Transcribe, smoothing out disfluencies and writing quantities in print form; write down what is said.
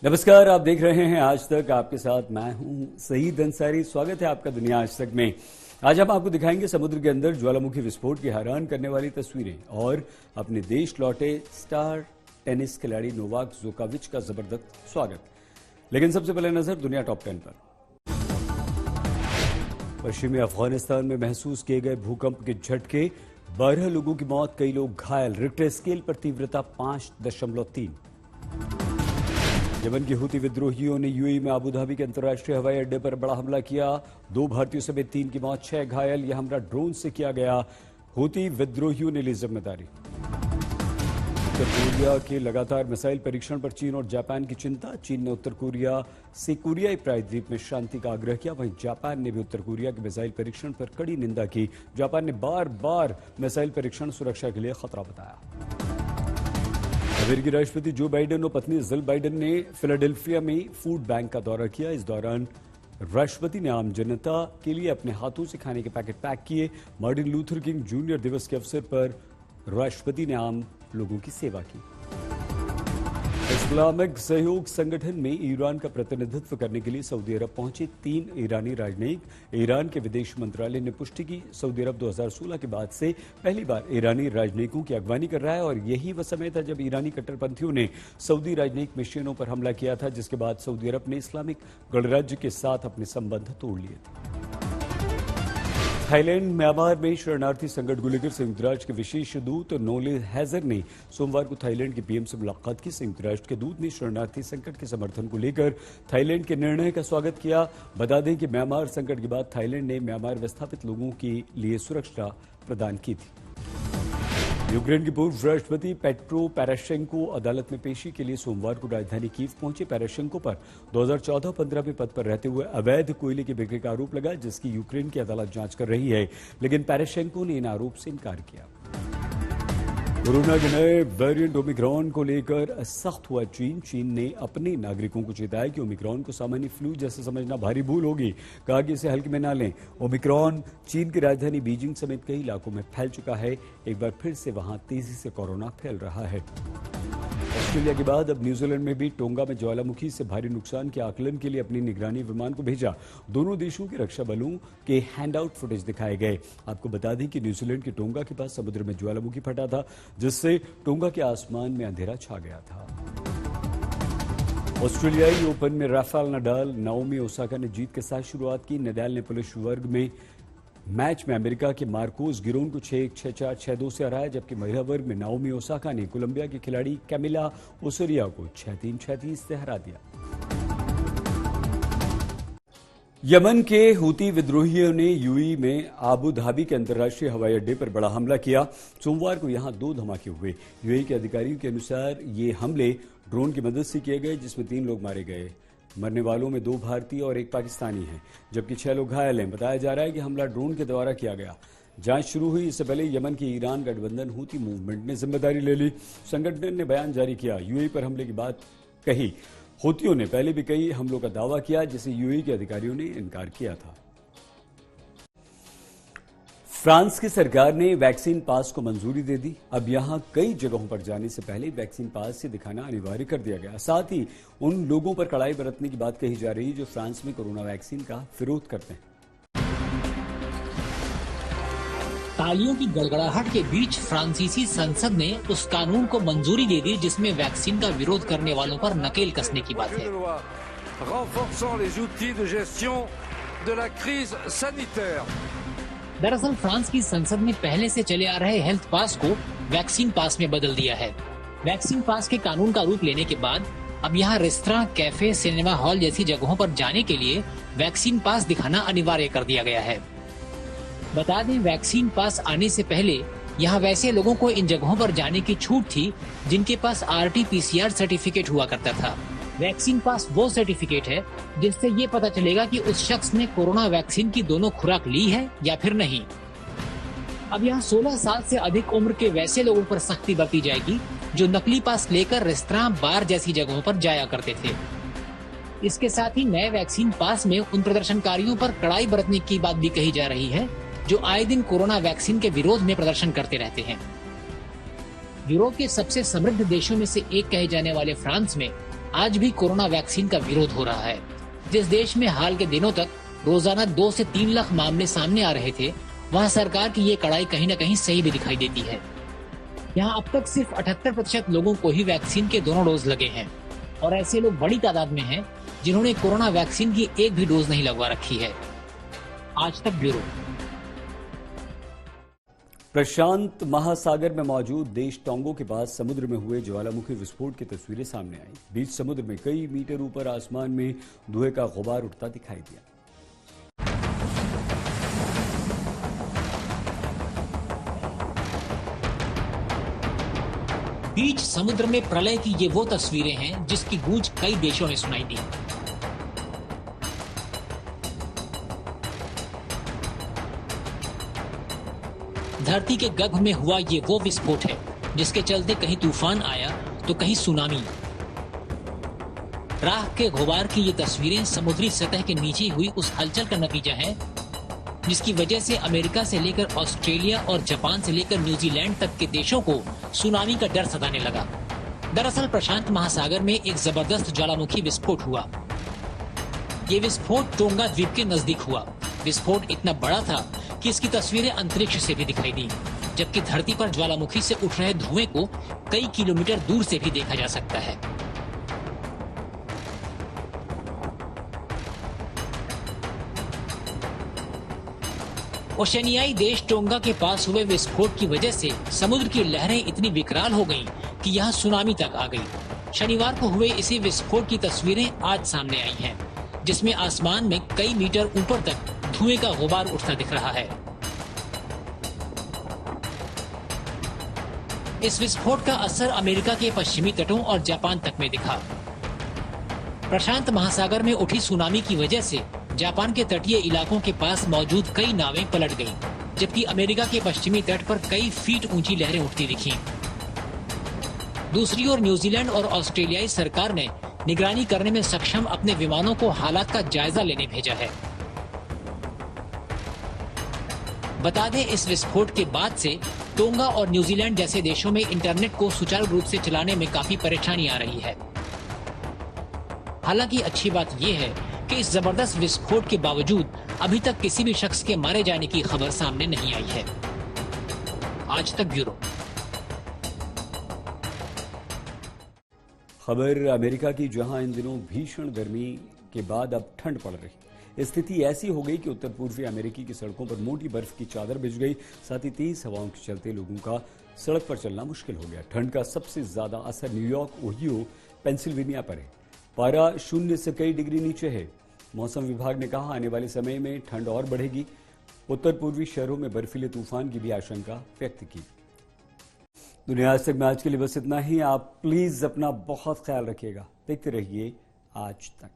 नमस्कार, आप देख रहे हैं आज तक। आपके साथ मैं हूं सईद अंसारी। स्वागत है आपका दुनिया आज तक में। आज हम आपको दिखाएंगे समुद्र के अंदर ज्वालामुखी विस्फोट की हैरान करने वाली तस्वीरें और अपने देश लौटे स्टार टेनिस खिलाड़ी नोवाक जोकोविच का जबरदस्त स्वागत। लेकिन सबसे पहले नजर दुनिया टॉप 10 पर। पश्चिमी अफगानिस्तान में महसूस किए गए भूकंप के झटके, 12 लोगों की मौत, कई लोग घायल। रिक्टर स्केल पर तीव्रता 5.3। यमन के हूती विद्रोहियों ने यूएई में अबू धाबी के अंतर्राष्ट्रीय हवाई अड्डे पर बड़ा हमला किया। 2 भारतीयों समेत 3 की मौत, 6 घायल। यह हमला ड्रोन से किया गया। हूती विद्रोहियों ने ली जिम्मेदारी। उत्तर कोरिया के लगातार मिसाइल परीक्षण पर चीन और जापान की चिंता। चीन ने उत्तर कोरिया से कोरियाई प्रायद्वीप में शांति का आग्रह किया। वहीं जापान ने भी उत्तर कोरिया के मिसाइल परीक्षण पर कड़ी निंदा की। जापान ने बार बार मिसाइल परीक्षण सुरक्षा के लिए खतरा बताया। अमेरिकी राष्ट्रपति जो बाइडेन और पत्नी जिल बाइडेन ने फिलाडेल्फिया में फूड बैंक का दौरा किया। इस दौरान राष्ट्रपति ने आम जनता के लिए अपने हाथों से खाने के पैकेट पैक किए। मार्टिन लूथर किंग जूनियर दिवस के अवसर पर राष्ट्रपति ने आम लोगों की सेवा की। इस्लामिक सहयोग संगठन में ईरान का प्रतिनिधित्व करने के लिए सऊदी अरब पहुंचे 3 ईरानी राजनयिक। ईरान के विदेश मंत्रालय ने पुष्टि की, सऊदी अरब 2016 के बाद से पहली बार ईरानी राजनयिकों की अगवानी कर रहा है और यही वह समय था जब ईरानी कट्टरपंथियों ने सऊदी राजनयिक मिशनों पर हमला किया था, जिसके बाद सऊदी अरब ने इस्लामिक गणराज्य के साथ अपने संबंध तोड़ लिए थे। थाईलैंड म्यांमार में शरणार्थी संकट को लेकर संयुक्त राष्ट्र के विशेष दूत नोले हैजर ने सोमवार को थाईलैंड के पीएम से मुलाकात की। संयुक्त राष्ट्र के दूत ने शरणार्थी संकट के समर्थन को लेकर थाईलैंड के निर्णय का स्वागत किया। बता दें कि म्यांमार संकट के बाद थाईलैंड ने म्यांमार विस्थापित लोगों के लिए सुरक्षा प्रदान की थी। यूक्रेन के पूर्व राष्ट्रपति पेट्रो पोरोशेंको अदालत में पेशी के लिए सोमवार को राजधानी कीव पहुंचे। पोरोशेंको पर 2014-15 में पद पर रहते हुए अवैध कोयले की बिक्री का आरोप लगा, जिसकी यूक्रेन की अदालत जांच कर रही है, लेकिन पोरोशेंको ने इन आरोप से इनकार किया। कोरोना के नए वेरिएंट ओमिक्रॉन को लेकर सख्त हुआ चीन ने अपने नागरिकों को चेताया कि ओमिक्रॉन को सामान्य फ्लू जैसे समझना भारी भूल होगी। कहा कि इसे हल्के में ना लें। ओमिक्रॉन चीन की राजधानी बीजिंग समेत कई इलाकों में फैल चुका है। एक बार फिर से वहां तेजी से कोरोना फैल रहा है। ऑस्ट्रेलिया के बाद अब न्यूजीलैंड में भी टोंगा में ज्वालामुखी से भारी नुकसान के आकलन के लिए अपनी निगरानी विमान को भेजा। दोनों देशों के रक्षा बलों के हैंडआउट फुटेज दिखाए गए। आपको बता दें कि न्यूजीलैंड के टोंगा के पास समुद्र में ज्वालामुखी फटा था, जिससे टोंगा के आसमान में अंधेरा छा गया था। ऑस्ट्रेलियाई ओपन में राफेल नडाल, नाओमी ओसाका ने जीत के साथ शुरुआत की। नडाल ने पुरुष वर्ग में मैच में अमेरिका के मार्कोस गिरोन को 6-1, 6-4, 6-2 से हराया, जबकि महिला वर्ग में नाओमी ओसाका ने कोलंबिया की खिलाड़ी कैमिला ओसरिया को 6-3, 6-3 से हरा दिया। यमन के हूती विद्रोहियों ने यूएई में अबू धाबी के अंतर्राष्ट्रीय हवाई अड्डे पर बड़ा हमला किया। सोमवार को यहां 2 धमाके हुए। यूएई के अधिकारियों के अनुसार ये हमले ड्रोन की मदद से किए गए, जिसमें 3 लोग मारे गए। मरने वालों में 2 भारतीय और 1 पाकिस्तानी हैं, जबकि 6 लोग घायल हैं। बताया जा रहा है कि हमला ड्रोन के द्वारा किया गया। जांच शुरू हुई। इससे पहले यमन की ईरान गठबंधन हूती मूवमेंट ने जिम्मेदारी ले ली। संगठन ने बयान जारी किया, यूएई पर हमले की बात कही। हूतियों ने पहले भी कई हमलों का दावा किया, जिसे यूएई के अधिकारियों ने इनकार किया था। फ्रांस की सरकार ने वैक्सीन पास को मंजूरी दे दी। अब यहां कई जगहों पर जाने से पहले वैक्सीन पास से दिखाना अनिवार्य कर दिया गया। साथ ही उन लोगों पर कड़ाई बरतने की बात कही जा रही है जो फ्रांस में कोरोना वैक्सीन का विरोध करते हैं। तालियों की गड़गड़ाहट के बीच फ्रांसीसी संसद ने उस कानून को मंजूरी दे दी जिसमें वैक्सीन का विरोध करने वालों पर नकेल कसने की बात है। दरअसल फ्रांस की संसद ने पहले से चले आ रहे हेल्थ पास को वैक्सीन पास में बदल दिया है। वैक्सीन पास के कानून का रूप लेने के बाद अब यहाँ रेस्तरां, कैफे, सिनेमा हॉल जैसी जगहों पर जाने के लिए वैक्सीन पास दिखाना अनिवार्य कर दिया गया है। बता दें, वैक्सीन पास आने से पहले यहाँ वैसे लोगों को इन जगहों पर जाने की छूट थी जिनके पास RT-PCR सर्टिफिकेट हुआ करता था। वैक्सीन पास वो सर्टिफिकेट है जिससे ये पता चलेगा कि उस शख्स ने कोरोना वैक्सीन की दोनों खुराक ली है या फिर नहीं। अब यहाँ 16 साल से अधिक उम्र के वैसे लोगों पर सख्ती बरती जाएगी जो नकली पास लेकर रेस्तरां, बार जैसी जगहों पर जाया करते थे। इसके साथ ही नए वैक्सीन पास में उन प्रदर्शनकारियों पर कड़ाई बरतने की बात भी कही जा रही है जो आए दिन कोरोना वैक्सीन के विरोध में प्रदर्शन करते रहते हैं। यूरोप के सबसे समृद्ध देशों में से एक कहे जाने वाले फ्रांस में आज भी कोरोना वैक्सीन का विरोध हो रहा है। जिस देश में हाल के दिनों तक रोजाना 2 से 3 लाख मामले सामने आ रहे थे, वहाँ सरकार की ये कड़ाई कहीं न कहीं सही भी दिखाई देती है। यहाँ अब तक सिर्फ 78% लोगों को ही वैक्सीन के दोनों डोज लगे हैं और ऐसे लोग बड़ी तादाद में हैं जिन्होंने कोरोना वैक्सीन की एक भी डोज नहीं लगवा रखी है। आज तक ब्यूरो। प्रशांत महासागर में मौजूद देश टोंगो के पास समुद्र में हुए ज्वालामुखी विस्फोट की तस्वीरें सामने आई। बीच समुद्र में कई मीटर ऊपर आसमान में धुएं का गुबार उठता दिखाई दिया। बीच समुद्र में प्रलय की ये वो तस्वीरें हैं जिसकी गूंज कई देशों में सुनाई दी। धरती के गर्भ में हुआ ये वो विस्फोट है जिसके चलते कहीं तूफान आया तो कहीं सुनामी। राख के गुबार की ये तस्वीरें समुद्री सतह के नीचे हुई उस हलचल का नतीजा है जिसकी वजह से अमेरिका से लेकर ऑस्ट्रेलिया और जापान से लेकर न्यूजीलैंड तक के देशों को सुनामी का डर सताने लगा। दरअसल प्रशांत महासागर में एक जबरदस्त ज्वालामुखी विस्फोट हुआ। ये विस्फोट टोंगा द्वीप के नजदीक हुआ। विस्फोट इतना बड़ा था कि इसकी तस्वीरें अंतरिक्ष से भी दिखाई दी, जबकि धरती पर ज्वालामुखी से उठ रहे धुएं को कई किलोमीटर दूर से भी देखा जा सकता है। ओशनियाई देश टोंगा के पास हुए विस्फोट की वजह से समुद्र की लहरें इतनी विकराल हो गईं कि यहाँ सुनामी तक आ गई। शनिवार को हुए इसी विस्फोट की तस्वीरें आज सामने आई हैं, जिसमें आसमान में कई मीटर ऊपर तक धुएं का गुबार उठता दिख रहा है। इस विस्फोट का असर अमेरिका के पश्चिमी तटों और जापान तक में दिखा। प्रशांत महासागर में उठी सुनामी की वजह से जापान के तटीय इलाकों के पास मौजूद कई नावें पलट गईं, जबकि अमेरिका के पश्चिमी तट पर कई फीट ऊंची लहरें उठती दिखीं। दूसरी ओर न्यूजीलैंड और ऑस्ट्रेलियाई सरकार ने निगरानी करने में सक्षम अपने विमानों को हालात का जायजा लेने भेजा है। बता दें, इस विस्फोट के बाद से टोंगा और न्यूजीलैंड जैसे देशों में इंटरनेट को सुचारू रूप से चलाने में काफी परेशानी आ रही है। हालांकि अच्छी बात यह है कि इस जबरदस्त विस्फोट के बावजूद अभी तक किसी भी शख्स के मारे जाने की खबर सामने नहीं आई है। आज तक ब्यूरो। खबर अमेरिका की, जहां इन दिनों भीषण गर्मी के बाद अब ठंड पड़ रही। स्थिति ऐसी हो गई कि उत्तर पूर्वी अमेरिकी की सड़कों पर मोटी बर्फ की चादर बिछ गई। साथ ही तेज हवाओं के चलते लोगों का सड़क पर चलना मुश्किल हो गया। ठंड का सबसे ज्यादा असर न्यूयॉर्क, ओहियो, पेंसिल्वेनिया पर है। पारा 0 से कई डिग्री नीचे है। मौसम विभाग ने कहा, आने वाले समय में ठंड और बढ़ेगी। उत्तर पूर्वी शहरों में बर्फीले तूफान की भी आशंका व्यक्त की। दुनिया आज तक में आज के लिए बस इतना ही। आप प्लीज अपना बहुत ख्याल रखिएगा। देखते रहिए आज तक।